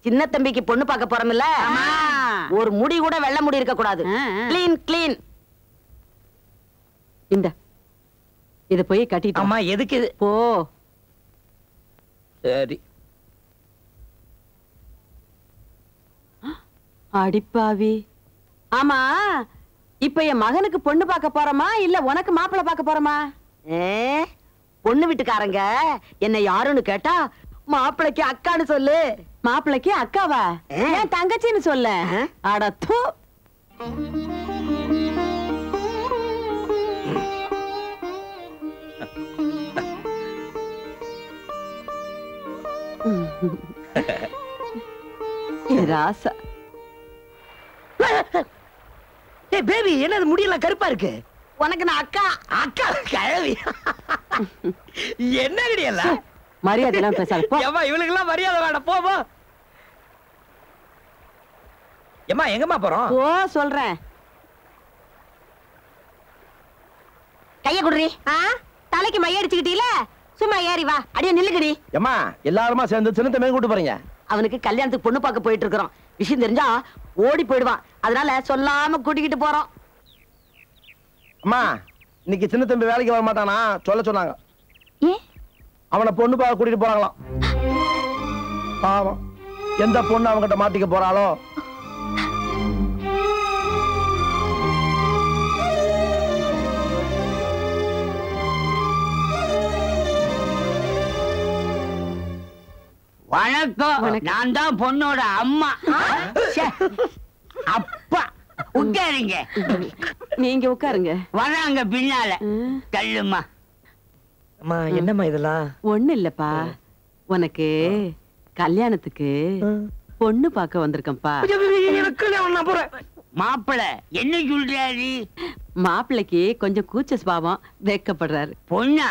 சின்ன தம்பிக்கு பொண்ணு பார்க்க போறோம்ல, ஒரு முடி கூட வெள்ள முடி இருக்க கூடாது. Clean clean. இந்த இத போய் கட்டிட்டு. அம்மா எதுக்கு இது? போ. சரி. அடிப்பாவி. ஆமா, இப்ப என் மகனுக்கு பொண்ணு பார்க்க போறோமா இல்ல உனக்கு மாப்பிள்ளை பார்க்க போறோமா? பொண்ணு வீட்டுக்காரங்க என்ன யாருன்னு கேட்டா மாப்பிளைக்கு அக்கான்னு சொல்லு. மாப்பிளைக்கு அக்காவா? ஏன் தங்கச்சின்னு சொல்ல? அட தூ. ராசா. ஏய் பேபி, என்னது முடியெல்லாம் கருப்பா இருக்கு? உனக்கு நான் அக்கா. அக்கா கழவி. என்ன கிடையல? மரியாதை எல்லாம் பேசாத போ. ஏம்மா இவளுக்கு எல்லாம் மரியாதை வேண்டாம், போ போ. ஏம்மா எங்கம்மா போறோம்? போ சொல்றேன். கைய குடுறி. தலைக்கு மை அடிச்சுக்கிட்டீல, சும்மா ஏறி வா. அடியே நில்லுங்கடி. ஏம்மா எல்லாருமா சேர்ந்து சின்னத்தை மேல கூட்டு போறீங்க? அவனுக்கு கல்யாணத்துக்கு பொண்ணு பார்க்க போயிட்டு இருக்கிறோம். விஷயம் தெரிஞ்சா ஓடி போயிடுவான். அதனால சொல்லாம கூட்டிக்கிட்டு போறோம். அம்மா, இன்னைக்கு சின்ன தம்பி வேலைக்கு வர மாட்டானா சொல்ல சொன்னாங்க. அவனை பொண்ணு பார்க்க கூட்டிட்டு போறாங்களாம். பாவம், எந்த பொண்ணு அவங்கிட்ட மாட்டிக்க போறாளோ. வணக்கம். நான் தான் பொண்ணோட அம்மா. அப்பா உட்காருங்க. நீங்க உட்காருங்க. வராங்க பின்னால. தள்ளுமா. அம்மா என்னம்மா இதெல்லாம்? ஒண்ணு இல்லப்பா, உனக்கு கல்யாணத்துக்கு பொண்ணு பார்க்க வந்திருக்கேன்ப்பா. மாப்பிள்ளை என்ன சொல்றாரு? மாப்பிள்ளைக்கு கொஞ்சம் கூச்ச சுபாவம், வெக்கப்படுறாரு. பொண்ணா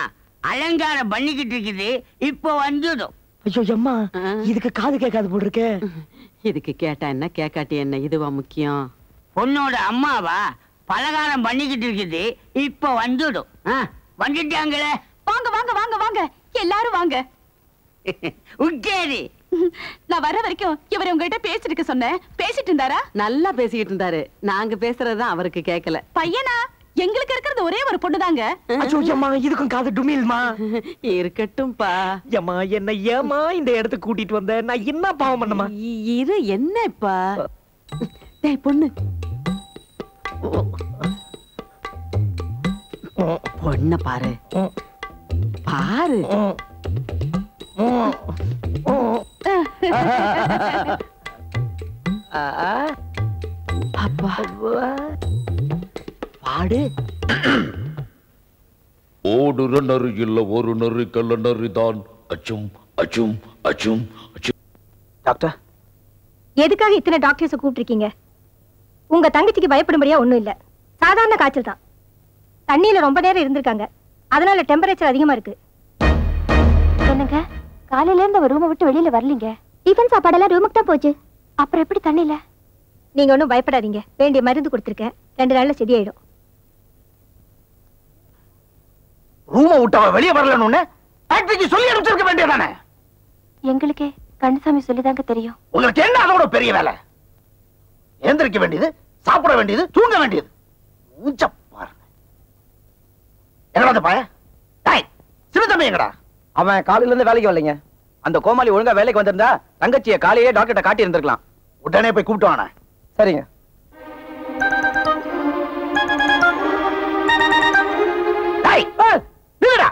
அலங்காரம் பண்ணிக்கிட்டு இருக்குது, இப்ப வந்துடும். ஐயோ அம்மா, இதுக்கு காது கேட்காது போல் இருக்கே. இதுக்கு கேட்டா என்ன கேட்காட்டி என்ன, இதுவா முக்கியம்? பொண்ணோட அம்மாவா பலகாரம் பண்ணிக்கிட்டு இருக்குது, இப்ப வந்துடும். வந்துட்டாங்களே. வாங்க வாங்க வாங்க வாங்க, எல்லாரும் வாங்க. உட்காரு. நான் வர வரைக்கும் இவரை உங்ககிட்ட பேசிட்டு இருக்க சொன்னேன். பேசிட்டு இருந்தாரா? நல்லா பேசிக்கிட்டு இருந்தாரு. நாங்க பேசுறதுதான் அவருக்கு கேட்கல. பையனா? எங்களுக்கு இருக்கிறது ஒரே ஒரு பொண்ணுதாங்க. அம்மா இதுக்கும் காது டுமில்மா. இருக்கட்டும்பா. ஏமா என்ன ஏமா இந்த இடத்துக்கு கூட்டிட்டு வந்த? நான் என்ன பாவம் பண்ணமா? இரு, என்னப்பா? டேய் பொண்ணு, பொண்ண பாரு பாரு. அப்பா பாடு. ஓடுற நறு இல்ல ஒரு நறு கல்ல நறுதான். அச்சும் அச்சும் அச்சும் அச்சும். டாக்டர், எதுக்காக இத்தனை டாக்டர்ஸ் கூப்பிட்டிருக்கீங்க? உங்க தங்கச்சிக்கு பயப்படும்படியா ஒண்ணும் இல்ல, சாதாரண காய்ச்சல் தான். தண்ணியில ரொம்ப நேரம் இருந்திருக்காங்க, அதனால டெம்பரேச்சர் அதிகமா இருக்கு. என்னங்க, காலையில இருந்து ரூமை விட்டு வெளியில வரலீங்க? டிஃபன் சாப்பாடெல்லாம் ரூமுக்கு தான் போச்சு, அப்புறம் எப்படி தண்ணியில? நீங்க ஒன்றும் பயப்படாதீங்க, வேண்டிய மருந்து கொடுத்துருக்கேன், 2 நாள்ல சரியாயிடும். ரூமை விட்டு வெளியே வரலன்னு ஃபேக்டரிக்கு சொல்லி அனுப்பிச்சிருக்க வேண்டியதானே? எங்களுக்கே கண்ணசாமி சொல்லிதாங்க தெரியும். உங்களுக்கு என்ன அதோட பெரிய வேலை? எந்திரிக்க வேண்டியது, சாப்பிட வேண்டியது, தூங்க வேண்டியது. மூச்ச பாருங்க. எங்கடா பாய? டேய், சின்னதம்பி எங்கடா? அவன் காலையில இருந்து வேலைக்கு வரலைங்க. அந்த கோமாளி ஒழுங்கா வேலைக்கு வந்திருந்தா தங்கச்சியை காலையே டாக்டர்கிட்ட காட்டி இருந்திருக்கலாம். உடனே போய் கூப்பிட்டு வாங்க. சரிங்க. டேய், நில்லுடா.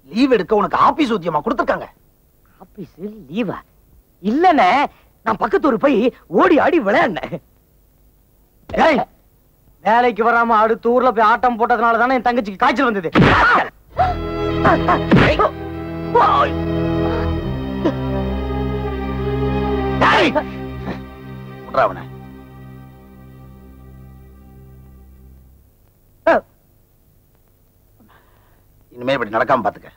லீவ் எடுக்க உனக்கு ஆபீஸ் ஊதியமா கொடுத்திருக்காங்க? ஆபீஸ் லீவா? இல்லனே, நான் பக்கத்து ஊர் போய் ஓடி ஆடி விளையாடினேன். ஏய், வேலைக்கு வராம அடுத்த ஊர்ல போய் ஆட்டம் போட்டதுனால தானே என் தங்கச்சிக்கு காய்ச்சல் வந்தது. இனிமே இப்படி நடக்காம பாத்துக்க.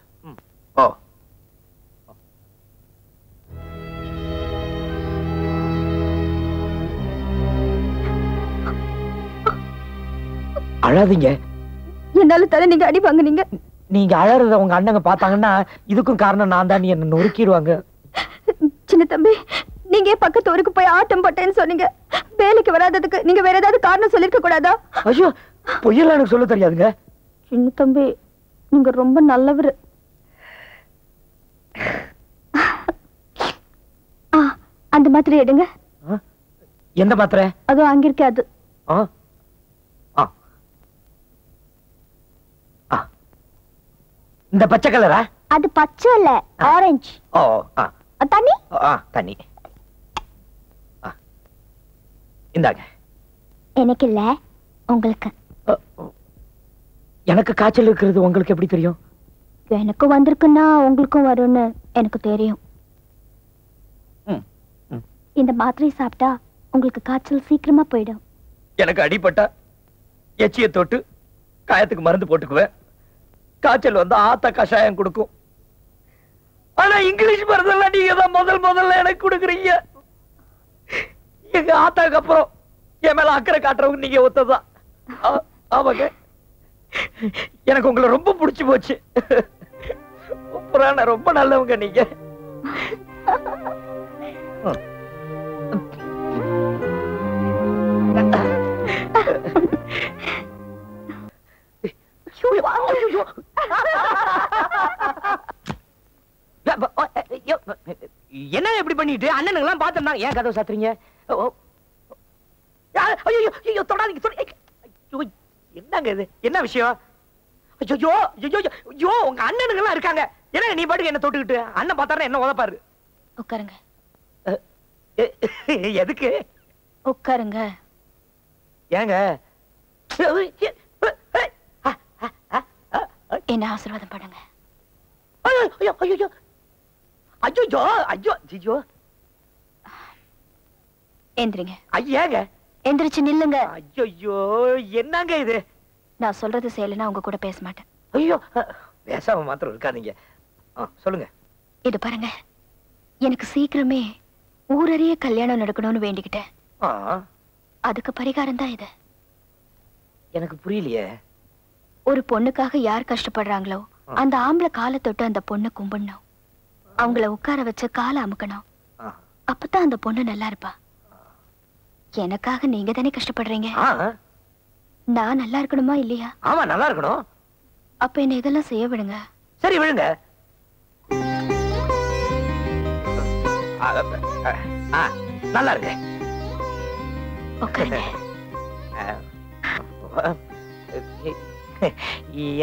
ஓ, அழாதீங்க. என்னால தானே நீங்க அடி வாங்குனீங்க, நீங்க அழறத உங்க அண்ணங்க பார்த்தாங்கன்னா இதுக்கும் காரணம் நான் தான், என்ன நொறுக்கிடுவாங்க. சின்ன தம்பி, நீங்க பக்கத்து ஊருக்கு போய் ஆட்டம் போட்டேன்னு சொன்னீங்க. வேலைக்கு வராததுக்கு நீங்க வேற ஏதாவது காரணம் சொல்லிருக்க கூடாதா? ஐயோ, பொய்யெல்லாம் எனக்கு சொல்ல தெரியாதுங்க. சின்ன தம்பி, நீங்க ரொம்ப நல்லவர். அந்த மாத்திரை எடுங்க. எந்த மாத்திரை? அது அங்க இருக்கு. அது இந்த பச்சை கலரா? அது பச்சை இல்ல, ஆரஞ்சு. ஓ தண்ணி. தண்ணி இந்தாங்க. எனக்கு இல்ல, உங்களுக்கு. எனக்கு காய்ச்சல் இருக்கிறது உங்களுக்கு எப்படி தெரியும்? எனக்கு வந்திருக்குன்னா உங்களுக்கும் வரும்னு எனக்கு தெரியும். இந்த மாத்திரை சாப்பிட்டா உங்களுக்கு காய்ச்சல் சீக்கிரமா போயிடும். எனக்கு அடிபட்டா எச்சியை தொட்டு காயத்துக்கு மருந்து போட்டுக்குவேன். காய்ச்சல் வந்து ஆத்த கஷாயம் கொடுக்கும். ஆனா இங்கிலீஷ் மருந்தெல்லாம் நீங்க தான் முதல்ல எனக்கு கொடுக்குறீங்க. எங்க ஆத்தாக்கு அப்புறம் என் மேல அக்கறை காட்டுறவங்க நீங்க ஒத்ததான். ஆமாங்க, எனக்கு உங்களை ரொம்ப பிடிச்சு போச்சு. ரொம்ப நல்லவங்க நீங்க. என்ன எப்படி பண்ணிட்டு அண்ணனுங்க எல்லாம் பாத்துருந்தாங்க. ஏன் கதவை சாத்துறீங்க? என்னங்க இது? என்ன விஷயம்? ஐயோ, உங்க அண்ணனுங்க எல்லாம் இருக்காங்க. என்ன நீ பாட்டுக்கு என்ன தொட்டுக்கிட்டு? அண்ணன் பார்த்தாரு என்ன உதப்பாரு. உட்காருங்க. எதுக்கு உட்காருங்க? ஏங்க என்ன ஆசீர்வாதம் பண்ணுங்க. எந்திரிங்க. ஐயாங்க எந்திரிச்சு நில்லுங்க. ஐயோ, என்னங்க இது? நான் சொல்றது செய்யலைன்னா உங்க கூட பேச மாட்டேன். ஐயோ, பேசாம மாத்திரம் இருக்காதீங்க. சொல்லுங்க. இது பாருங்க, எனக்கு சீக்கிரமே ஊரறிய கல்யாணம் நடக்கணும்னு வேண்டிக்கிட்டேன். அதுக்கு பரிகாரம் தான் இது. எனக்கு புரியலையே. ஒரு பொண்ணுக்காக யார் கஷ்டப்படுறாங்களோ அந்த ஆம்பளை காலை தொட்டு அந்த பொண்ணை கும்பிடணும். அவங்கள உட்கார வச்சு காலை அமுக்கணும். அப்பதான் அந்த பொண்ணு நல்லா இருப்பா. எனக்காக நீங்க தானே கஷ்டப்படுறீங்க. நான் நல்லா இருக்கணுமா இல்லையா? ஆமா, நல்லா இருக்கணும். அப்ப என்ன இதெல்லாம் செய்ய விடுங்க. சரி, விடுங்க. நல்லா இருக்கு.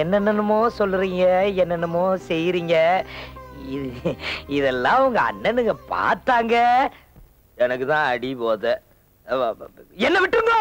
என்னென்னமோ சொல்றீங்க, என்னென்னமோ செய்யறீங்க. இதெல்லாம் உங்க அண்ணனுங்க பார்த்தாங்க. எனக்கு தான் அடி போத. என்ன விட்டுருங்க.